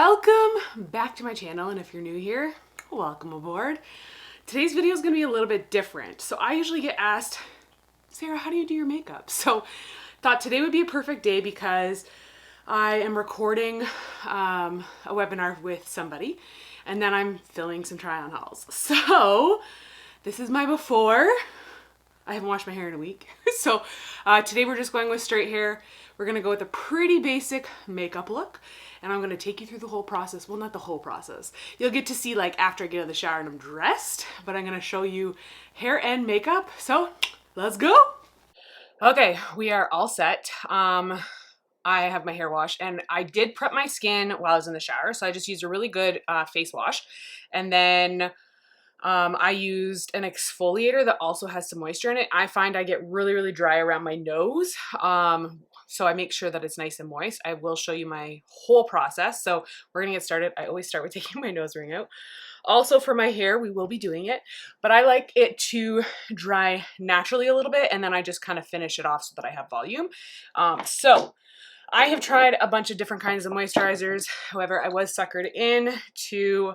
Welcome back to my channel, and if you're new here, welcome aboard. Today's video is going to be a little bit different. So I usually get asked, Sarah, how do you do your makeup? So thought today would be a perfect day because I am recording a webinar with somebody, and then I'm filming some try-on hauls. So this is my before. I haven't washed my hair in a week. So today we're just going with straight hair. We're gonna go with a pretty basic makeup look, and I'm gonna take you through the whole process. Well, not the whole process. You'll get to see like after I get out of the shower and I'm dressed, but I'm gonna show you hair and makeup. So let's go. Okay, we are all set. I have my hair washed, and I did prep my skin while I was in the shower. So I just used a really good face wash, and then I used an exfoliator that also has some moisture in it. I find I get really dry around my nose. So I make sure that it's nice and moist. I will show you my whole process. So we're gonna get started. I always start with taking my nose ring out. Also for my hair, we will be doing it, but I like it to dry naturally a little bit, and then I just kind of finish it off so that I have volume. So I have tried a bunch of different kinds of moisturizers. However, I was suckered into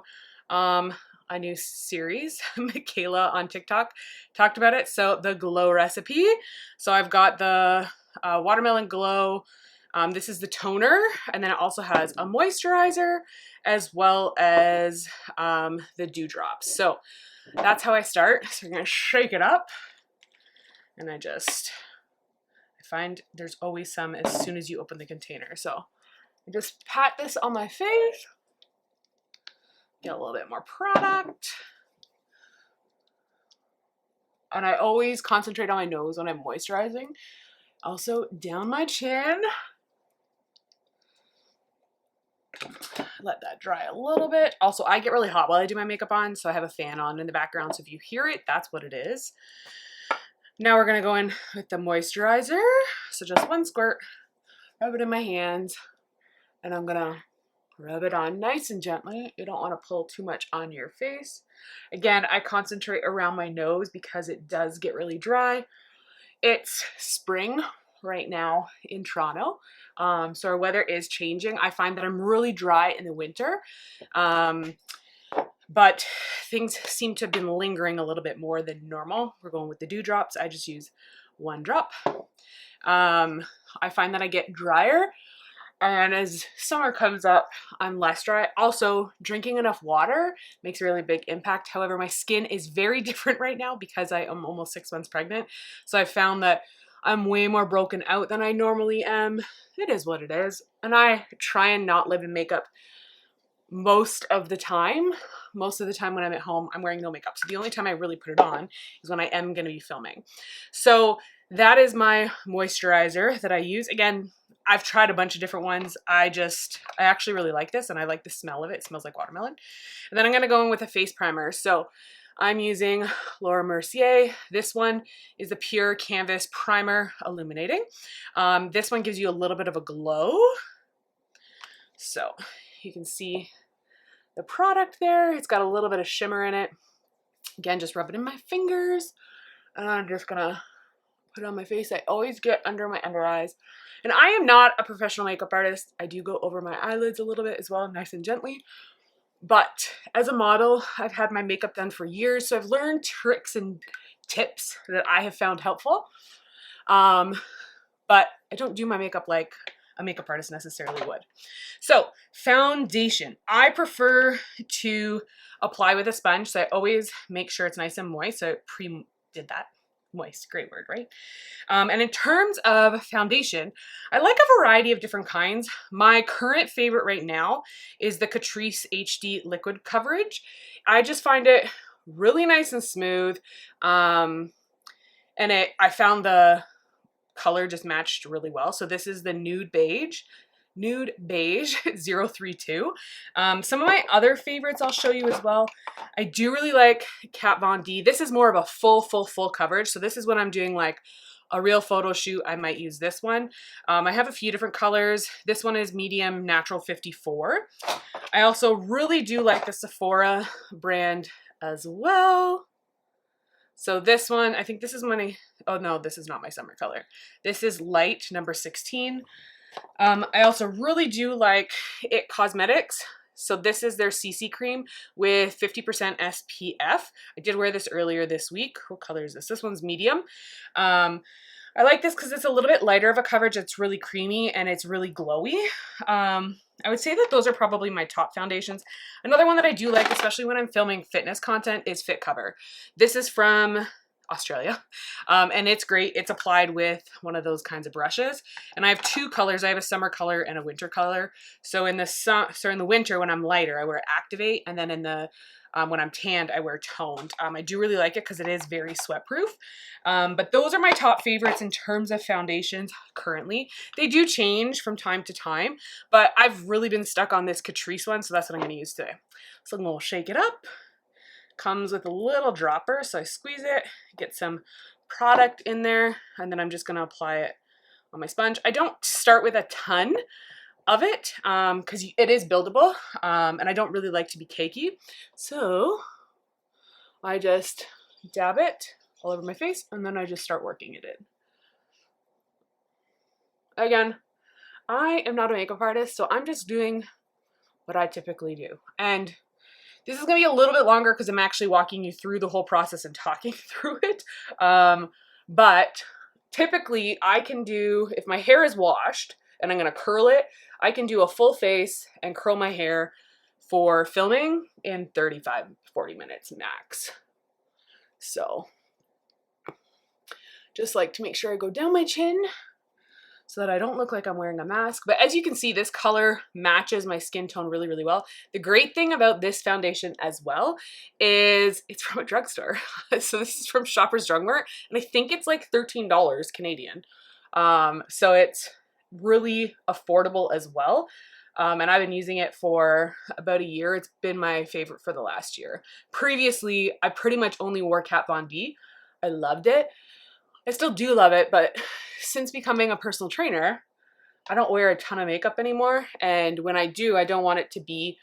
a new series. Michaela on TikTok talked about it. So the Glow recipe. So I've got the Watermelon Glow. This is the toner, and then it also has a moisturizer as well as the dewdrops. So that's how I start. So I'm gonna shake it up, and I find there's always some as soon as you open the container. So I just pat this on my face. Get a little bit more product. And I always concentrate on my nose when I'm moisturizing. Also down my chin. Let that dry a little bit. Also, I get really hot while I do my makeup on, so I have a fan on in the background. So if you hear it, that's what it is. Now we're gonna go in with the moisturizer. So just one squirt, rub it in my hands, and I'm gonna rub it on nice and gently. You don't want to pull too much on your face. Again, I concentrate around my nose because it does get really dry. It's spring right now in Toronto, so our weather is changing. I find that I'm really dry in the winter, but things seem to have been lingering a little bit more than normal. We're going with the dewdrops. I just use one drop. I find that I get drier, and as summer comes up, I'm less dry. Also, drinking enough water makes a really big impact. However, my skin is very different right now because I am almost 6 months pregnant. So I found that I'm way more broken out than I normally am. It is what it is. And I try and not live in makeup most of the time. Most of the time when I'm at home, I'm wearing no makeup. So the only time I really put it on is when I am going to be filming. So that is my moisturizer that I use. Again, I've tried a bunch of different ones. I actually really like this, and I like the smell of it. It smells like watermelon. And then I'm going to go in with a face primer. So I'm using Laura Mercier. This one is the Pure Canvas Primer Illuminating. This one gives you a little bit of a glow. So you can see the product there. It's got a little bit of shimmer in it. Again, just rub it in my fingers, and I'm just going to put it on my face. I always get under my under eyes. And I am not a professional makeup artist. I do go over my eyelids a little bit as well, nice and gently. But as a model, I've had my makeup done for years, so I've learned tricks and tips that I have found helpful. But I don't do my makeup like a makeup artist necessarily would. So foundation, I prefer to apply with a sponge, so I always make sure it's nice and moist. So I pre-did that. Moist, great word, right? And in terms of foundation, I like a variety of different kinds. My current favorite right now is the Catrice HD Liquid Coverage. I just find it really nice and smooth. And I found the color just matched really well. So this is the Nude Beige 032. Some of my other favorites I'll show you as well. I do really like Kat Von D. This is more of a full coverage. So this is when I'm doing like a real photo shoot. I might use this one. I have a few different colors. This one is medium natural 54. I also really do like the Sephora brand as well. So this one, I think this is oh no, this is not my summer color. This is light number 16. I also really do like It Cosmetics So this is their CC cream with 50% SPF. I did wear this earlier this week. What color is this? This one's medium. I like this because it's a little bit lighter of a coverage. It's really creamy and it's really glowy. I would say that those are probably my top foundations. Another one that I do like, especially when I'm filming fitness content, is Fit Cover. This is from Australia, and it's great. It's applied with one of those kinds of brushes, and I have two colors. I have a summer color and a winter color. So in the winter, when I'm lighter, I wear Activate, and then in the when I'm tanned, I wear Toned. I do really like it because it is very sweat proof. But those are my top favorites in terms of foundations currently. They do change from time to time, but I've really been stuck on this Catrice one, so that's what I'm going to use today. So I'm going to shake it up. Comes with a little dropper, so I squeeze it, get some product in there, and then I'm just going to apply it on my sponge. I don't start with a ton of it because it is buildable, and I don't really like to be cakey, so I just dab it all over my face, and then I just start working it in. Again, I am not a makeup artist, so I'm just doing what I typically do, and this is going to be a little bit longer because I'm actually walking you through the whole process and talking through it, but typically I can do, if my hair is washed and I'm going to curl it, I can do a full face and curl my hair for filming in 35-40 minutes max. So just like to make sure I go down my chin so that I don't look like I'm wearing a mask. But as you can see, this color matches my skin tone really, really well. The great thing about this foundation as well is it's from a drugstore. So this is from Shoppers Drug Mart, and I think it's like $13 Canadian. So it's really affordable as well. And I've been using it for about a year. It's been my favorite for the last year. Previously, I pretty much only wore Kat Von D. I loved it. I still do love it, but since becoming a personal trainer, I don't wear a ton of makeup anymore. And when I do, I don't want it to be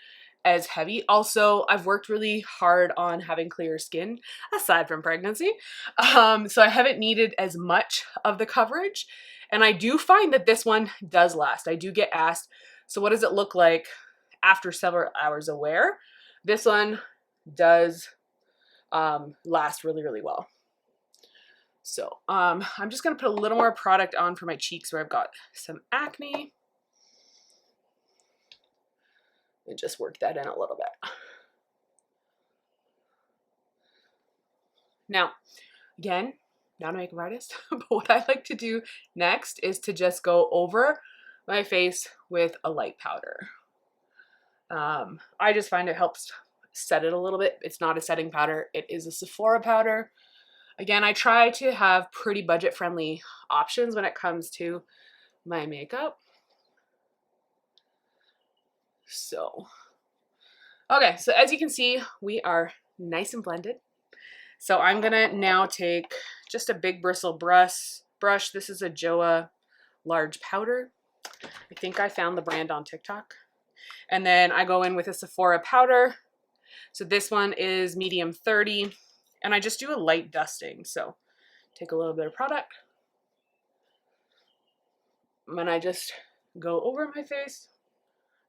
as heavy. Also, I've worked really hard on having clearer skin, aside from pregnancy. So I haven't needed as much of the coverage. And I do find that this one does last. I do get asked, so what does it look like after several hours of wear? This one does last really, really well. So I'm just going to put a little more product on for my cheeks where I've got some acne. And just work that in a little bit. Now, again, not a makeup artist, but what I like to do next is to just go over my face with a light powder. I just find it helps set it a little bit. It's not a setting powder. It is a Sephora powder. Again, I try to have pretty budget-friendly options when it comes to my makeup. So, okay, so as you can see, we are nice and blended. So I'm gonna now take just a big bristle brush. This is a Joa large powder. I think I found the brand on TikTok. And then I go in with a Sephora powder. So this one is medium 30. And I just do a light dusting. So take a little bit of product. And I just go over my face.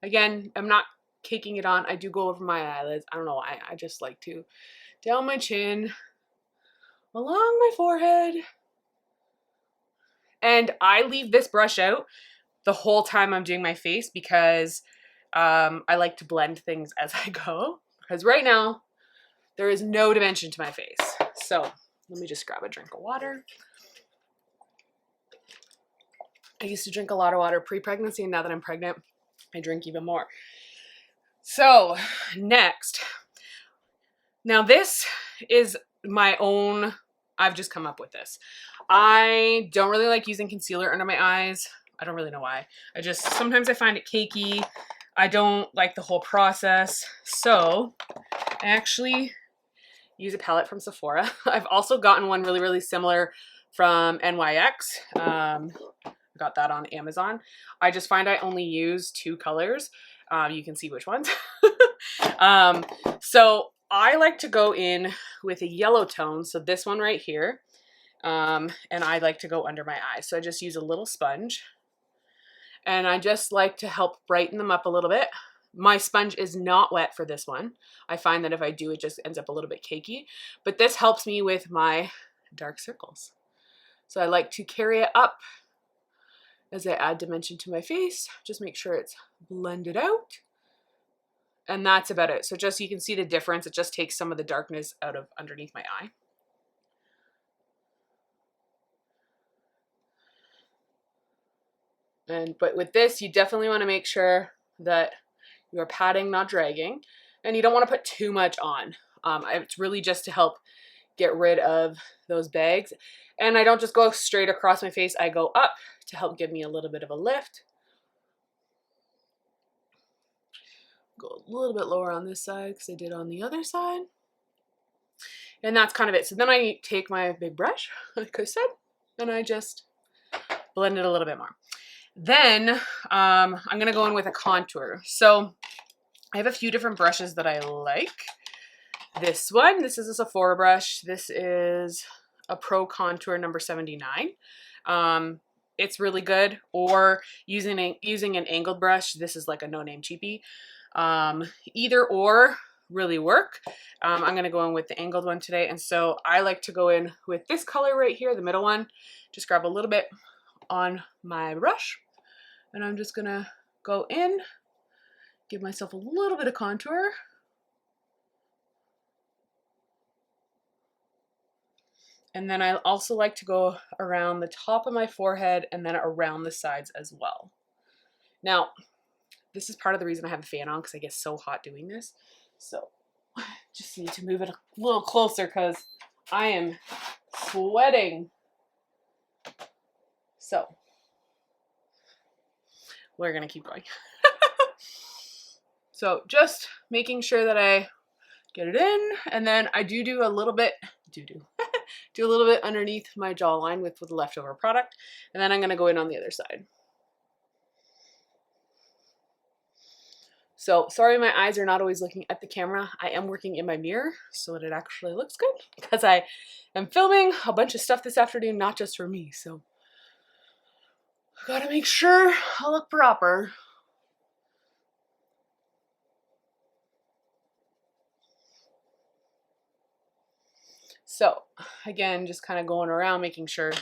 Again, I'm not caking it on. I do go over my eyelids. I don't know why. I just like to down my chin, along my forehead. And I leave this brush out the whole time I'm doing my face because I like to blend things as I go. Because right now, there is no dimension to my face. So let me just grab a drink of water. I used to drink a lot of water pre-pregnancy, and now that I'm pregnant, I drink even more. So next, now this is my own, I've just come up with this. I don't really like using concealer under my eyes. I don't really know why. Sometimes I find it cakey. I don't like the whole process. So I actually use a palette from Sephora. I've also gotten one really, really similar from NYX. I got that on Amazon. I just find I only use two colors. You can see which ones. So I like to go in with a yellow tone. So this one right here. And I like to go under my eyes. So I just use a little sponge. And I just like to help brighten them up a little bit. My sponge is not wet for this one. I find that if I do, it just ends up a little bit cakey. But this helps me with my dark circles. So I like to carry it up as I add dimension to my face. Just make sure it's blended out. And that's about it. So just you can see the difference. It just takes some of the darkness out of underneath my eye. But with this, you definitely want to make sure that you're patting, not dragging. And you don't want to put too much on. It's really just to help get rid of those bags. And I don't just go straight across my face. I go up to help give me a little bit of a lift. Go a little bit lower on this side because I did on the other side. And that's kind of it. So then I take my big brush, like I said, and I just blend it a little bit more. Then I'm going to go in with a contour. So I have a few different brushes that I like. This one, this is a Sephora brush. This is a Pro Contour number 79. It's really good. Or using an angled brush. This is like a no-name cheapie. Either or really work. I'm going to go in with the angled one today. And so I like to go in with this color right here, the middle one. Just grab a little bit on my brush. And I'm just going to go in, give myself a little bit of contour. And then I also like to go around the top of my forehead and then around the sides as well. Now, this is part of the reason I have the fan on because I get so hot doing this. So just need to move it a little closer because I am sweating. So we're going to keep going. So just making sure that I get it in, and then I do a little bit, do a little bit underneath my jawline with the leftover product, and then I'm going to go in on the other side. So sorry my eyes are not always looking at the camera. I am working in my mirror so that it actually looks good because I am filming a bunch of stuff this afternoon, not just for me. So I gotta make sure I look proper. So again, just kind of going around making sure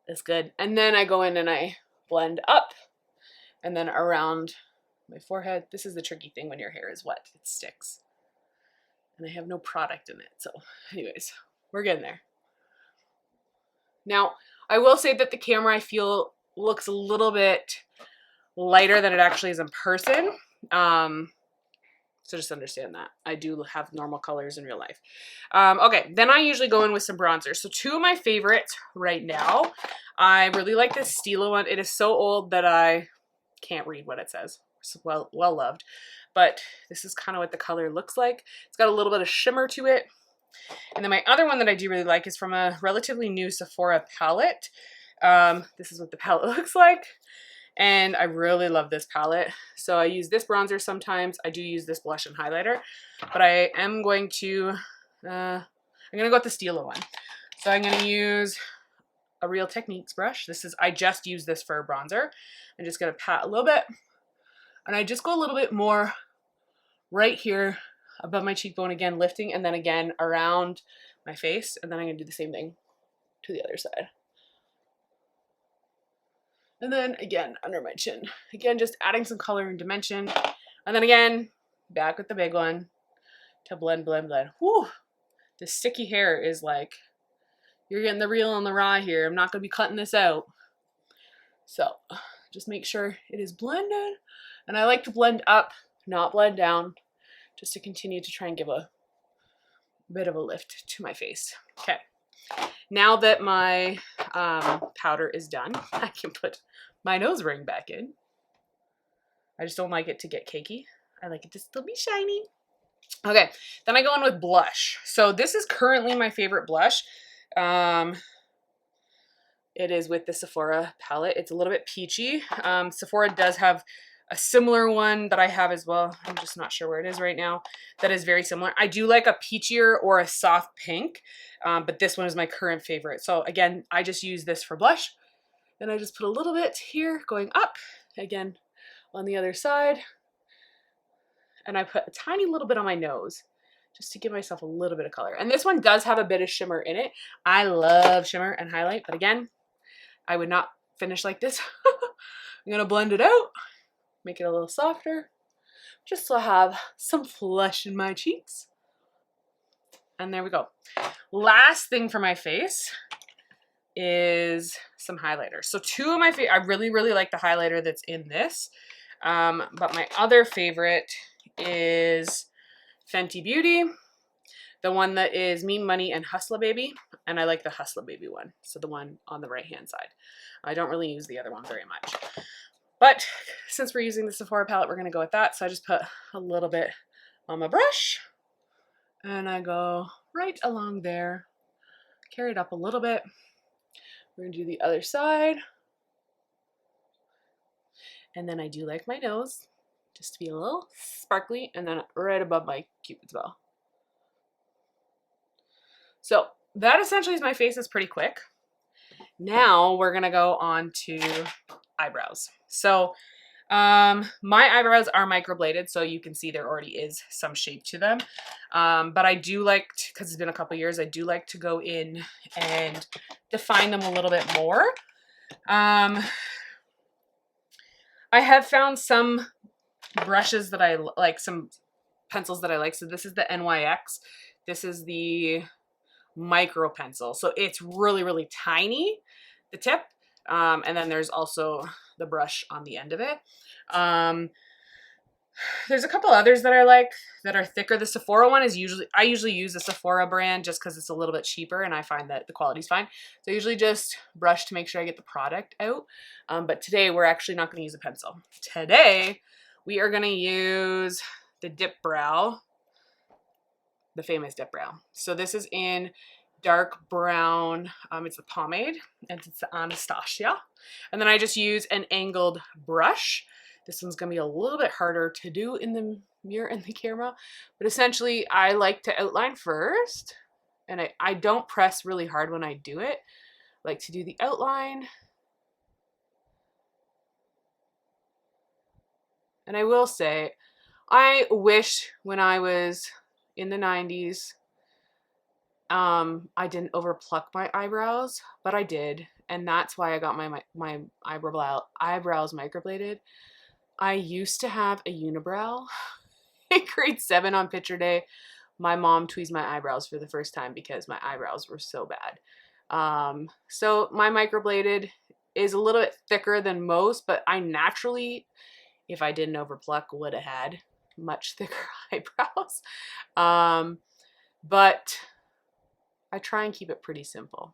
it's good. And then I go in and I blend up and then around my forehead. This is the tricky thing when your hair is wet, it sticks. And I have no product in it. So anyways, we're getting there. Now, I will say that the camera I feel looks a little bit lighter than it actually is in person. So just understand that. I do have normal colors in real life. Okay, then I usually go in with some bronzer. So two of my favorites right now. I really like this Stila one. It is so old that I can't read what it says. It's well loved. But this is kind of what the color looks like. It's got a little bit of shimmer to it. And then my other one that I do really like is from a relatively new Sephora palette. This is what the palette looks like. And I really love this palette. So I use this bronzer sometimes. I do use this blush and highlighter. But I am going to, I'm going to go with the Stila one. So I'm going to use a Real Techniques brush. I just use this for a bronzer. I'm just going to pat a little bit. And I just go a little bit more right here above my cheekbone again, lifting, and then again around my face. And then I'm going to do the same thing to the other side. And then again, under my chin. Again, just adding some color and dimension. And then again, back with the big one to blend, blend, blend. Whew! The sticky hair is like, you're getting the real and the raw here. I'm not going to be cutting this out. So just make sure it is blended. And I like to blend up, not blend down, just to continue to try and give a bit of a lift to my face. Okay. Now that my powder is done, I can put my nose ring back in. I just don't like it to get cakey. I like it to still be shiny. Okay, then I go in with blush. So this is currently my favorite blush. It is with the Sephora palette. It's a little bit peachy. Sephora does have a similar one that I have as well. I'm just not sure where it is right now. That is very similar. I do like a peachier or a soft pink, but this one is my current favorite. So again, I just use this for blush. And I just put a little bit here going up. Again, on the other side. and I put a tiny little bit on my nose just to give myself a little bit of color. And this one does have a bit of shimmer in it. I love shimmer and highlight, but again, I would not finish like this. I'm gonna blend it out, make it a little softer, just so I have some flesh in my cheeks. And there we go. Last thing for my face is some highlighter. So two of my favorite, I really, really like the highlighter that's in this. But my other favorite is Fenty Beauty, the one that is Me Money and Hustla Baby. And I like the Hustla Baby one. So the one on the right hand side. I don't really use the other one very much. But since we're using the Sephora palette, we're going to go with that. So I just put a little bit on my brush. And I go right along there. Carry it up a little bit. We're going to do the other side. And then I do like my nose, just to be a little sparkly. And then right above my Cupid's bow. So that essentially is my face. Is pretty quick. Now we're going to go on to eyebrows. So my eyebrows are microbladed, so you can see there already is some shape to them. But I do like, because it's been a couple years, I do like to go in and define them a little bit more. I have found some brushes that I like, some pencils that I like. So this is the NYX. This is the micro pencil. So it's really, really tiny, the tip. And then there's also the brush on the end of it. There's a couple others that I like that are thicker. The Sephora one is I usually use the Sephora brand just because it's a little bit cheaper and I find that the quality's fine. So I usually just brush to make sure I get the product out. But today we're actually not going to use a pencil. Today we are going to use the Dip Brow, the famous Dip Brow. So this is in dark brown. It's the pomade and it's the Anastasia. And then I just use an angled brush. This one's gonna be a little bit harder to do in the mirror and the camera, but essentially I like to outline first, and I don't press really hard when I do it. I like to do the outline. And I will say, I wish when I was in the 90s, I didn't overpluck my eyebrows, but I did. And that's why I got my eyebrows microbladed. I used to have a unibrow. In grade 7 on picture day, my mom tweezed my eyebrows for the first time because my eyebrows were so bad. So my microbladed is a little bit thicker than most, but I naturally, if I didn't overpluck, would have had much thicker eyebrows. But I try and keep it pretty simple.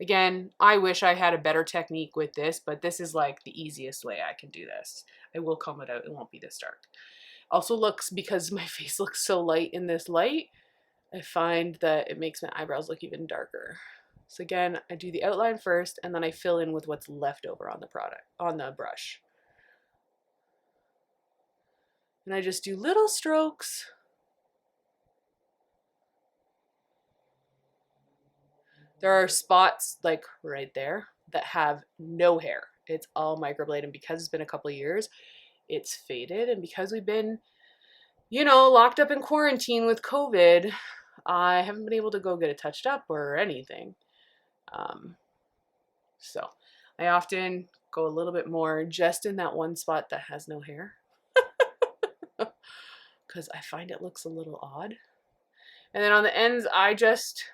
Again, I wish I had a better technique with this, but this is like the easiest way I can do this. I will comb it out. It won't be this dark. Also looks, because my face looks so light in this light, I find that it makes my eyebrows look even darker. So again, I do the outline first and then I fill in with what's left over on the brush. And I just do little strokes. There are spots like right there that have no hair. It's all microbladed, and because it's been a couple of years, it's faded. And because we've been, you know, locked up in quarantine with COVID, I haven't been able to go get it touched up or anything. So I often go a little bit more just in that one spot that has no hair because I find it looks a little odd. And then on the ends, I just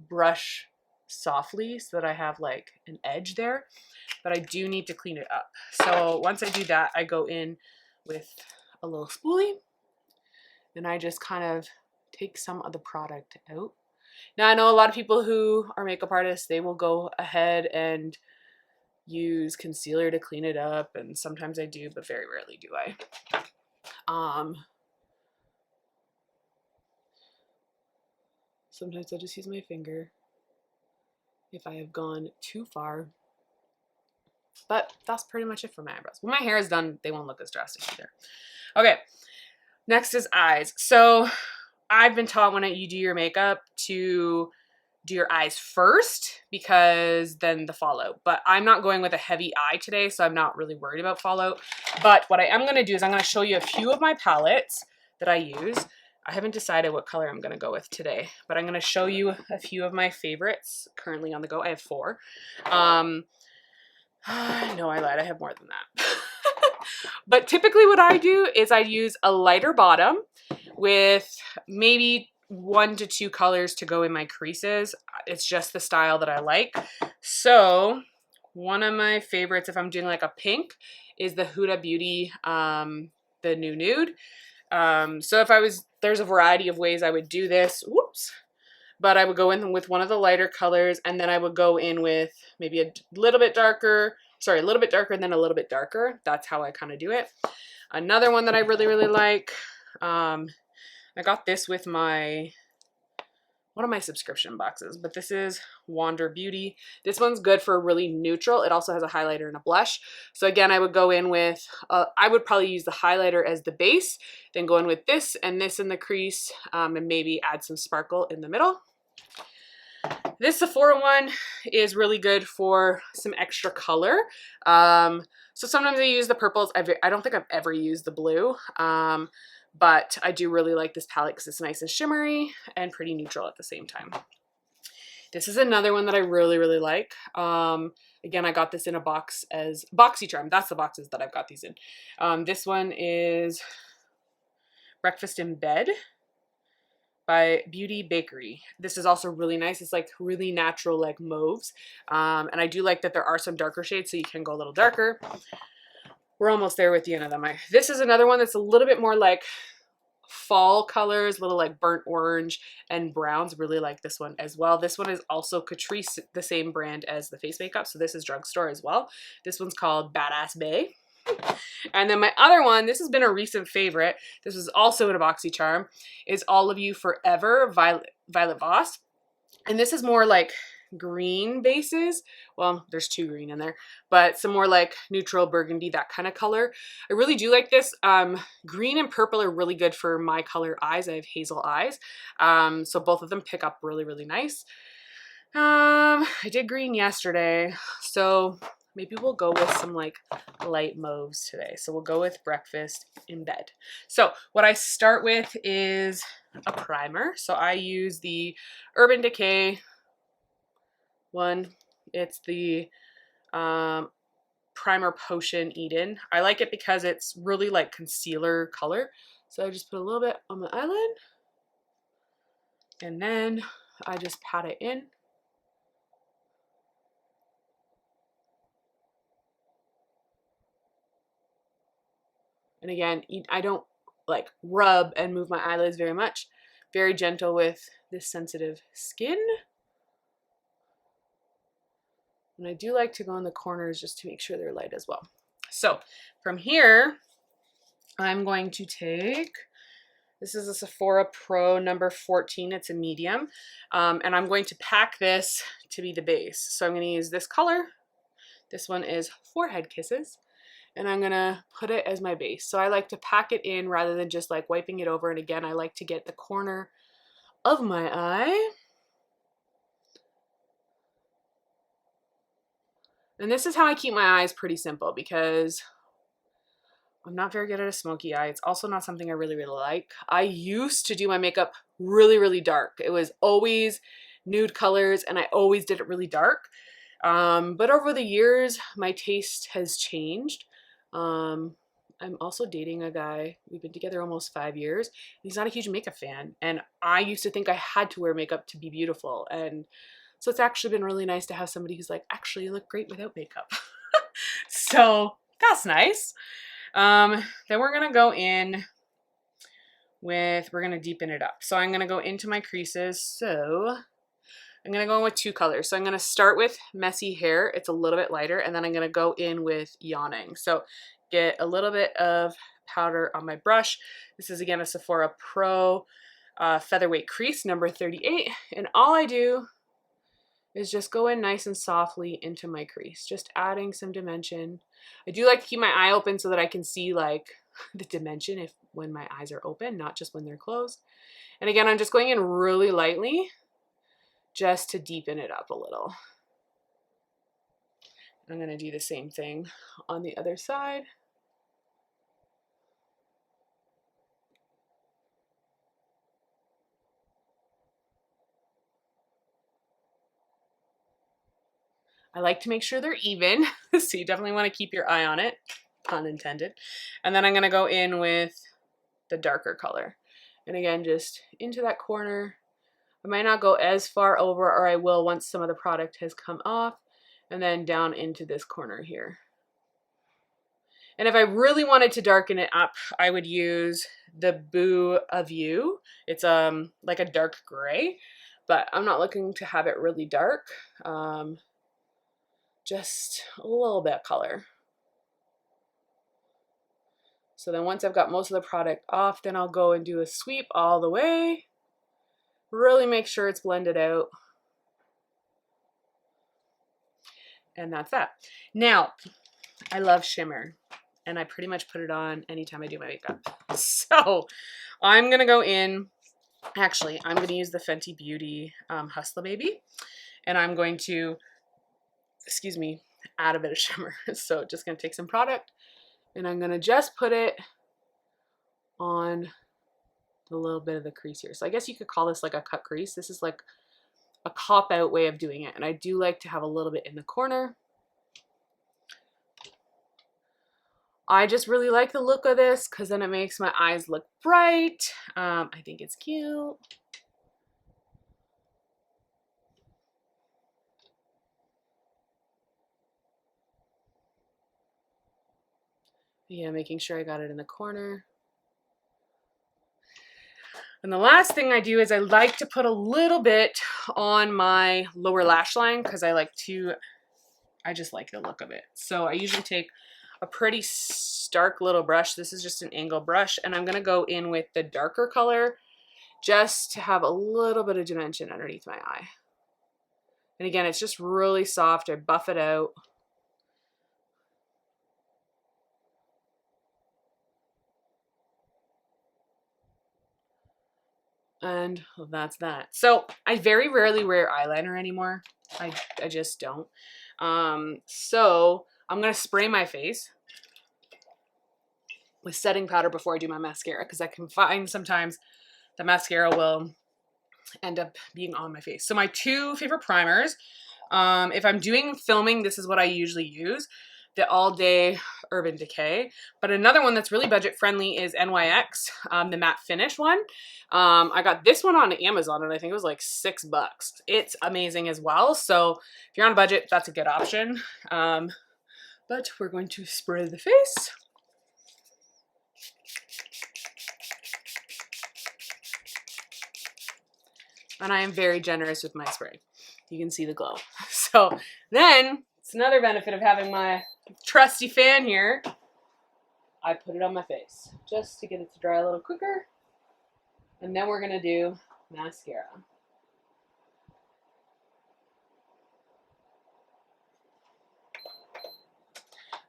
brush softly so that I have like an edge there, but I do need to clean it up. So once I do that, I go in with a little spoolie and I just kind of take some of the product out. Now I know a lot of people who are makeup artists, they will go ahead and use concealer to clean it up, and sometimes I do, but very rarely do I. Sometimes I just use my finger if I have gone too far. But that's pretty much it for my eyebrows. When my hair is done, they won't look as drastic either. Okay, next is eyes. So I've been taught when you do your makeup to do your eyes first because then the fallout. But I'm not going with a heavy eye today, so I'm not really worried about fallout. But what I am going to do is I'm going to show you a few of my palettes that I use. I haven't decided what color I'm going to go with today, but I'm going to show you a few of my favorites currently on the go. I have 4. No, I lied. I have more than that. But typically what I do is I use a lighter bottom with maybe 1 to 2 colors to go in my creases. It's just the style that I like. So one of my favorites, if I'm doing like a pink, is the Huda Beauty, the New Nude. So if I was, there's a variety of ways I would do this. Whoops. But I would go in with one of the lighter colors, and then I would go in with maybe a little bit darker, sorry, a little bit darker and then a little bit darker. That's how I kind of do it. Another one that I really, really like, I got this with one of my subscription boxes, but this is Wander Beauty. This one's good for really neutral. It also has a highlighter and a blush. So again, I would go in with, I would probably use the highlighter as the base, then go in with this and this in the crease, and maybe add some sparkle in the middle. This Sephora one is really good for some extra color. So sometimes I use the purples. I don't think I've ever used the blue. But I do really like this palette because it's nice and shimmery and pretty neutral at the same time. This is another one that I really, really like. Again, I got this in a box as BoxyCharm. That's the boxes that I've got these in. This one is Breakfast in Bed by Beauty Bakery. This is also really nice. It's like really natural, like mauves. And I do like that there are some darker shades, so you can go a little darker. We're almost there with the end of them. This is another one that's a little bit more like fall colors, little like burnt orange and browns. Really like this one as well. This one is also Catrice, the same brand as the face makeup. So this is drugstore as well. This one's called Badass Bae. And then my other one, this has been a recent favorite. This was also in a BoxyCharm, is All of You Forever, Violet Voss. And this is more like green bases. Well, there's 2 green in there, but some more like neutral burgundy, that kind of color. I really do like this. Green and purple are really good for my color eyes. I have hazel eyes. So both of them pick up really, really nice. I did green yesterday, so maybe we'll go with some like light mauves today. So we'll go with Breakfast in Bed. So what I start with is a primer. So I use the Urban Decay one. It's the Primer Potion Eden. I like it because it's really like concealer color. So I just put a little bit on my eyelid, and then I just pat it in. And again, I don't like rub and move my eyelids very much. Very gentle with this sensitive skin. And I do like to go in the corners just to make sure they're light as well. So from here, I'm going to take, this is a Sephora Pro number 14. It's a medium. And I'm going to pack this to be the base. So I'm going to use this color. This one is Forehead Kisses. And I'm gonna put it as my base. So I like to pack it in rather than just like wiping it over. And again, I like to get the corner of my eye. And this is how I keep my eyes pretty simple because I'm not very good at a smoky eye. It's also not something I really, really like. I used to do my makeup really, really dark. It was always nude colors and I always did it really dark. But over the years, my taste has changed. I'm also dating a guy. We've been together almost 5 years. He's not a huge makeup fan. And I used to think I had to wear makeup to be beautiful. And so it's actually been really nice to have somebody who's like, actually, you look great without makeup. So that's nice. Then we're going to go in with, we're going to deepen it up. So I'm going to go into my creases. So I'm going to go in with 2 colors. So I'm going to start with Messy Hair. It's a little bit lighter. And then I'm going to go in with Yawning. So get a little bit of powder on my brush. This is again a Sephora Pro Featherweight Crease number 38. And all I do is just go in nice and softly into my crease, just adding some dimension. I do like to keep my eye open so that I can see like the dimension when my eyes are open, not just when they're closed. And again, I'm just going in really lightly, just to deepen it up a little. I'm going to do the same thing on the other side. I like to make sure they're even, so you definitely want to keep your eye on it, pun intended. And then I'm going to go in with the darker color. And again, just into that corner. I might not go as far over, or I will once some of the product has come off, and then down into this corner here. And if I really wanted to darken it up, I would use the Boo of You. It's like a dark gray, but I'm not looking to have it really dark. Just a little bit of color. So then once I've got most of the product off, then I'll go and do a sweep all the way. Really make sure it's blended out. And that's that. Now, I love shimmer, and I pretty much put it on anytime I do my makeup. So I'm gonna go in, actually, I'm gonna use the Fenty Beauty Hustla Baby, and I'm going to, excuse me, add a bit of shimmer. So just gonna take some product, and I'm gonna just put it on a little bit of the crease here. So I guess you could call this like a cut crease. This is like a cop-out way of doing it, and I do like to have a little bit in the corner. I just really like the look of this because then it makes my eyes look bright. I think it's cute. Yeah, making sure I got it in the corner. And the last thing I do is I like to put a little bit on my lower lash line because I just like the look of it. So I usually take a pretty stark little brush. This is just an angle brush, and I'm gonna go in with the darker color just to have a little bit of dimension underneath my eye. And again, it's just really soft. I buff it out. And well, that's that. So I very rarely wear eyeliner anymore. I just don't. So I'm going to spray my face with setting powder before I do my mascara, because I can find sometimes the mascara will end up being on my face. So my two favorite primers, if I'm doing filming, this is what I usually use. The All Day Urban Decay. But another one that's really budget friendly is NYX, the matte finish one. I got this one on Amazon, and I think it was like $6. It's amazing as well. So if you're on a budget, that's a good option. But we're going to spray the face. And I am very generous with my spray. You can see the glow. So then, it's another benefit of having my trusty fan here. I put it on my face just to get it to dry a little quicker. And then we're going to do mascara.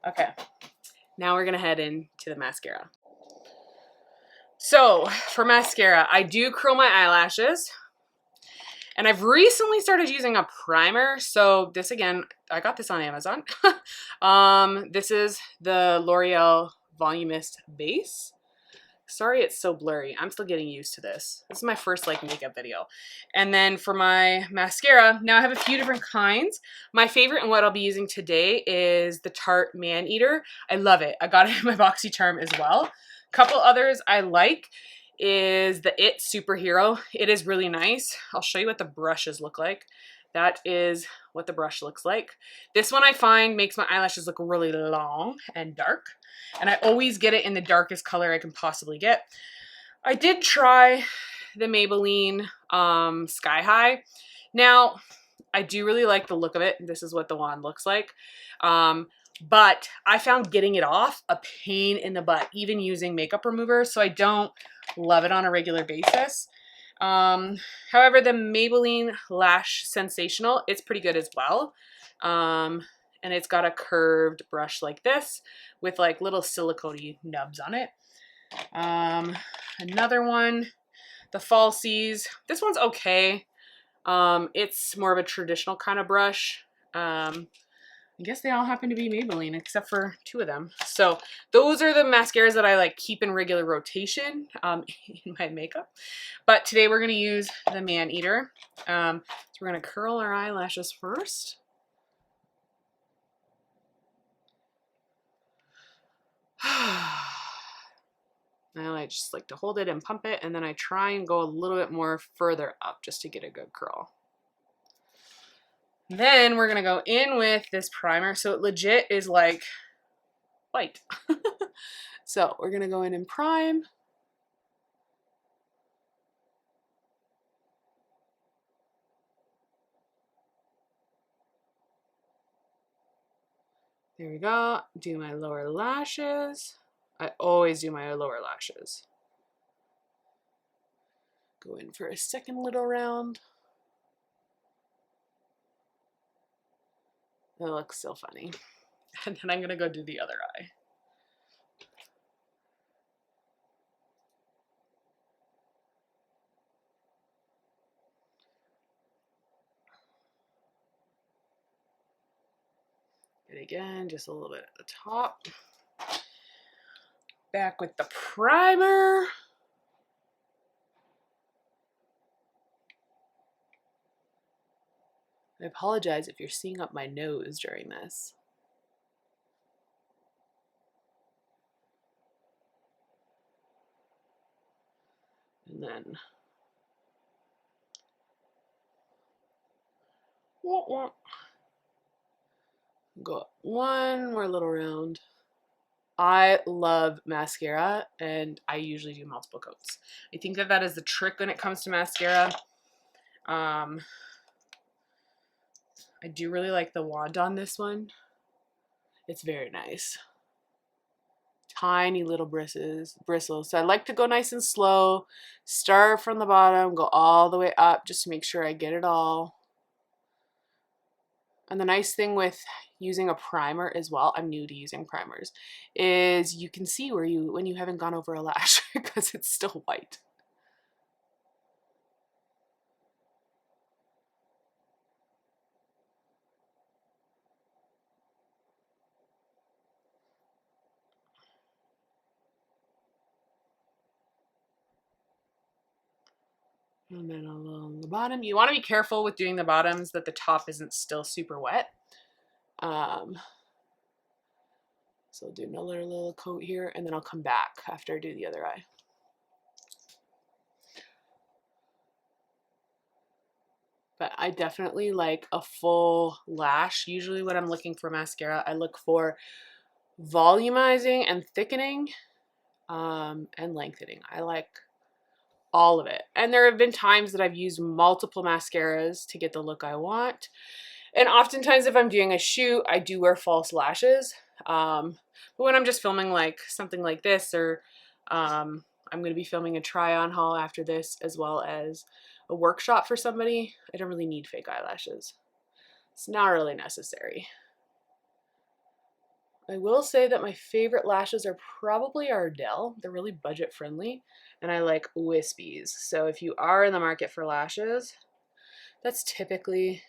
Okay, now we're going to head into the mascara. So for mascara, I do curl my eyelashes. And I've recently started using a primer. So this, again, I got this on Amazon. This is the L'Oreal Volumist Base. Sorry it's so blurry. I'm still getting used to this. This is my first like makeup video. And then for my mascara, now I have a few different kinds. My favorite and what I'll be using today is the Tarte Man Eater. I love it. I got it in my BoxyCharm as well. A couple others I like is the It Superhero. It is really nice. I'll show you what the brushes look like. That is what the brush looks like. This one I find makes my eyelashes look really long and dark. And I always get it in the darkest color I can possibly get. I did try the Maybelline Sky High. Now, I do really like the look of it. This is what the wand looks like. But I found getting it off a pain in the butt, even using makeup remover. So I don't love it on a regular basis. However, the Maybelline Lash Sensational, it's pretty good as well. And it's got a curved brush like this with like little silicone nubs on it. Another one, the Falsies. This one's okay. It's more of a traditional kind of brush. I guess they all happen to be Maybelline except for two of them. So those are the mascaras that I like keep in regular rotation in my makeup. But today we're going to use the Man Eater. So we're going to curl our eyelashes first. I just like to hold it and pump it, and then I try and go a little bit more further up just to get a good curl. Then we're gonna go in with this primer. So it legit is like white. So we're gonna go in and prime. There we go. Do my lower lashes. I always do my lower lashes. Go in for a second little round. That looks so funny. And then I'm gonna go do the other eye. And again, just a little bit at the top. Back with the primer. I apologize if you're seeing up my nose during this. And then go up one more little round. I love mascara, and I usually do multiple coats. I think that that is the trick when it comes to mascara. I do really like the wand on this one. It's very nice. Tiny little bristles. So I like to go nice and slow, start from the bottom, go all the way up just to make sure I get it all. And the nice thing with using a primer as well, I'm new to using primers, is you can see where when you haven't gone over a lash because it's still white. And then along the bottom, you want to be careful with doing the bottoms that the top isn't still super wet. So I'll do another little coat here, and then I'll come back after I do the other eye. But I definitely like a full lash. Usually when I'm looking for mascara, I look for volumizing and thickening and lengthening. I like all of it. And there have been times that I've used multiple mascaras to get the look I want. And oftentimes if I'm doing a shoot, I do wear false lashes. But when I'm just filming like something like this, or I'm going to be filming a try-on haul after this, as well as a workshop for somebody, I don't really need fake eyelashes. It's not really necessary. I will say that my favorite lashes are probably Ardell. They're really budget friendly, and I like wispies. So if you are in the market for lashes, that's typically,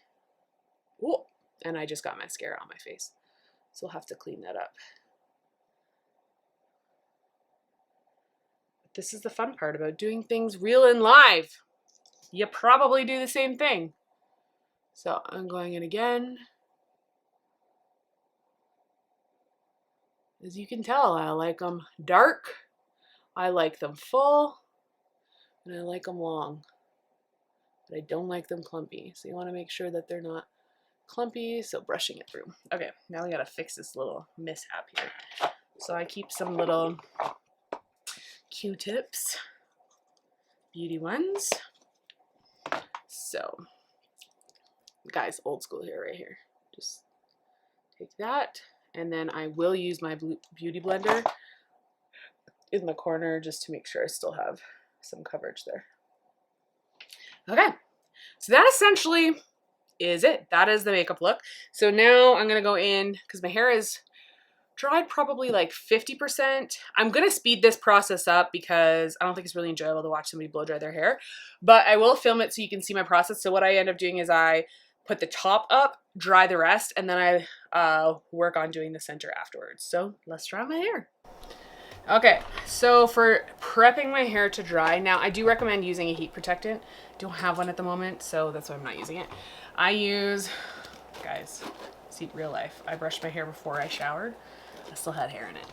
ooh, and I just got mascara on my face, so we'll have to clean that up. But this is the fun part about doing things real and live. You probably do the same thing. So I'm going in again. As you can tell, I like them dark, I like them full, and I like them long. But I don't like them clumpy. So you want to make sure that they're not clumpy, so brushing it through. Okay, now we gotta fix this little mishap here. So I keep some little Q-tips, beauty ones. So, guys, old school here, right here. Just take that. And then I will use my beauty blender in the corner just to make sure I still have some coverage there. Okay, so that essentially is it. That is the makeup look. So now I'm going to go in, because my hair is dried probably like 50%. I'm going to speed this process up because I don't think it's really enjoyable to watch somebody blow dry their hair. But I will film it so you can see my process. So what I end up doing is I put the top up, dry the rest, and then I work on doing the center afterwards. So let's dry my hair. Okay, so for prepping my hair to dry, now I do recommend using a heat protectant. Don't have one at the moment, so that's why I'm not using it. I use, guys, see real life. I brushed my hair before I showered. I still had hair in it.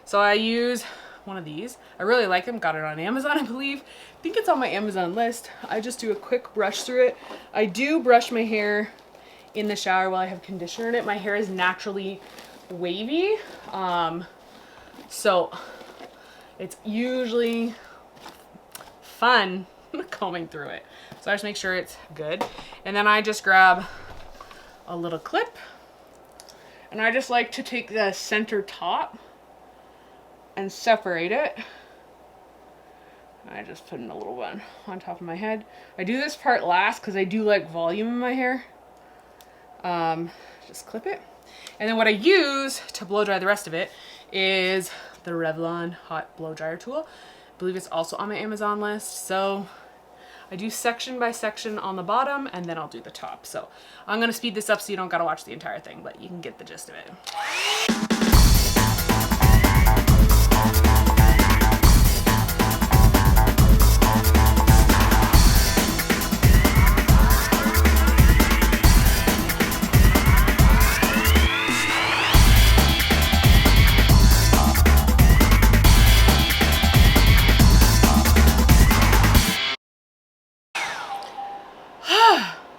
So I use one of these. I really like them. Got it on Amazon, I believe. I think it's on my Amazon list. I just do a quick brush through it. I do brush my hair in the shower while I have conditioner in it. My hair is naturally wavy. So it's usually fun combing through it. So I just make sure it's good. And then I just grab a little clip. And I just like to take the center top and separate it. I just put in a little one on top of my head. I do this part last because I do like volume in my hair. Just clip it. And then what I use to blow dry the rest of it is the Revlon Hot Blow Dryer Tool. I believe it's also on my Amazon list. So I do section by section on the bottom and then I'll do the top. So I'm gonna speed this up so you don't gotta watch the entire thing, but you can get the gist of it.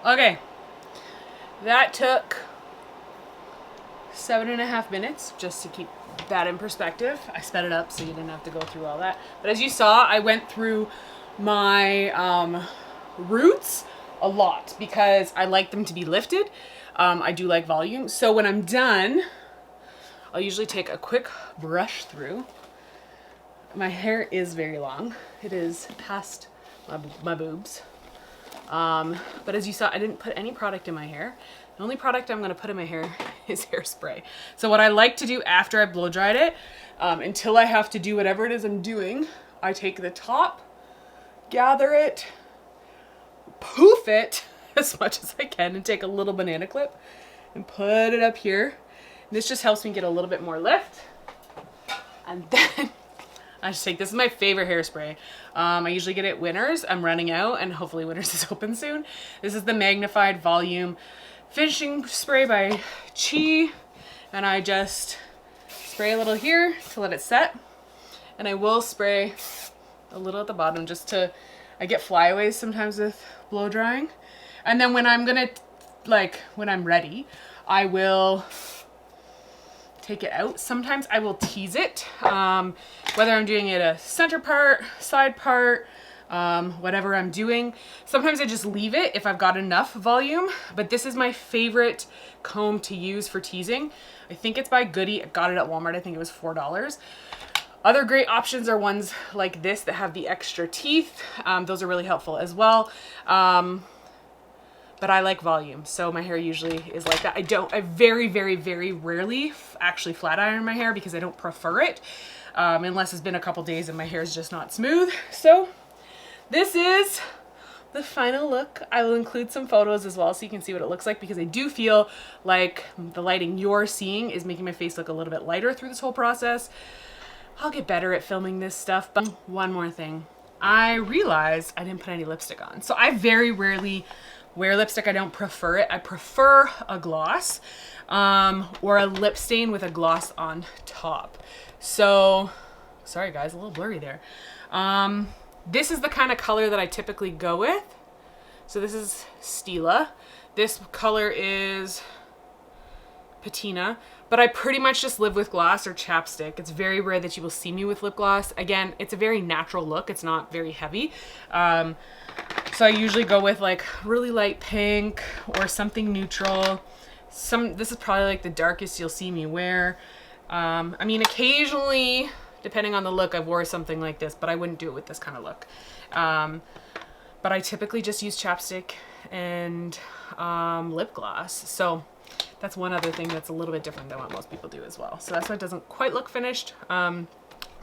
Okay, that took 7.5 minutes, just to keep that in perspective. I sped it up so you didn't have to go through all that. But as you saw, I went through my roots a lot because I like them to be lifted. I do like volume. So when I'm done, I'll usually take a quick brush through. My hair is very long. It is past my boobs. But as you saw, I didn't put any product in my hair. The only product I'm going to put in my hair is hairspray. So what I like to do after I blow dried it, until I have to do whatever it is I'm doing, I take the top, gather it, poof it as much as I can, and take a little banana clip and put it up here. And this just helps me get a little bit more lift. And then I just take, this is my favorite hairspray. I usually get it Winners. I'm running out and hopefully Winners is open soon. This is the Magnified Volume Finishing Spray by Chi. And I just spray a little here to let it set. And I will spray a little at the bottom just to, I get flyaways sometimes with blow drying. And then when I'm gonna, when I'm ready, I will take it out. Sometimes I will tease it, whether I'm doing it a center part, side part, whatever I'm doing. Sometimes I just leave it if I've got enough volume, but this is my favorite comb to use for teasing. I think it's by Goody. I got it at Walmart. I think it was $4. Other great options are ones like this that have the extra teeth. Those are really helpful as well. But I like volume, so my hair usually is like that. I very, very, very rarely actually flat iron my hair because I don't prefer it, unless it's been a couple days and my hair is just not smooth. So this is the final look. I will include some photos as well so you can see what it looks like, because I do feel like the lighting you're seeing is making my face look a little bit lighter through this whole process. I'll get better at filming this stuff. But one more thing, I realized I didn't put any lipstick on. So I very rarely wear lipstick. I don't prefer it. I prefer a gloss or a lip stain with a gloss on top. So, sorry guys, a little blurry there. This is the kind of color that I typically go with. So this is Stila. This color is Patina, but I pretty much just live with gloss or chapstick. It's very rare that you will see me with lip gloss. Again, it's a very natural look. It's not very heavy. So I usually go with like really light pink or something neutral. This is probably like the darkest you'll see me wear. I mean, occasionally, depending on the look, I've wore something like this, but I wouldn't do it with this kind of look. But I typically just use chapstick and lip gloss. So that's one other thing that's a little bit different than what most people do as well. So that's why it doesn't quite look finished.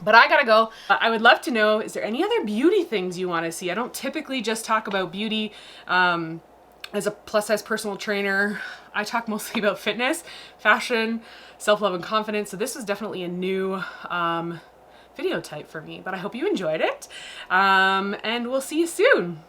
But I gotta go. I would love to know, is there any other beauty things you want to see? I don't typically just talk about beauty. As a plus size personal trainer, I talk mostly about fitness, fashion, self-love, and confidence. So this is definitely a new video type for me, but I hope you enjoyed it. And we'll see you soon.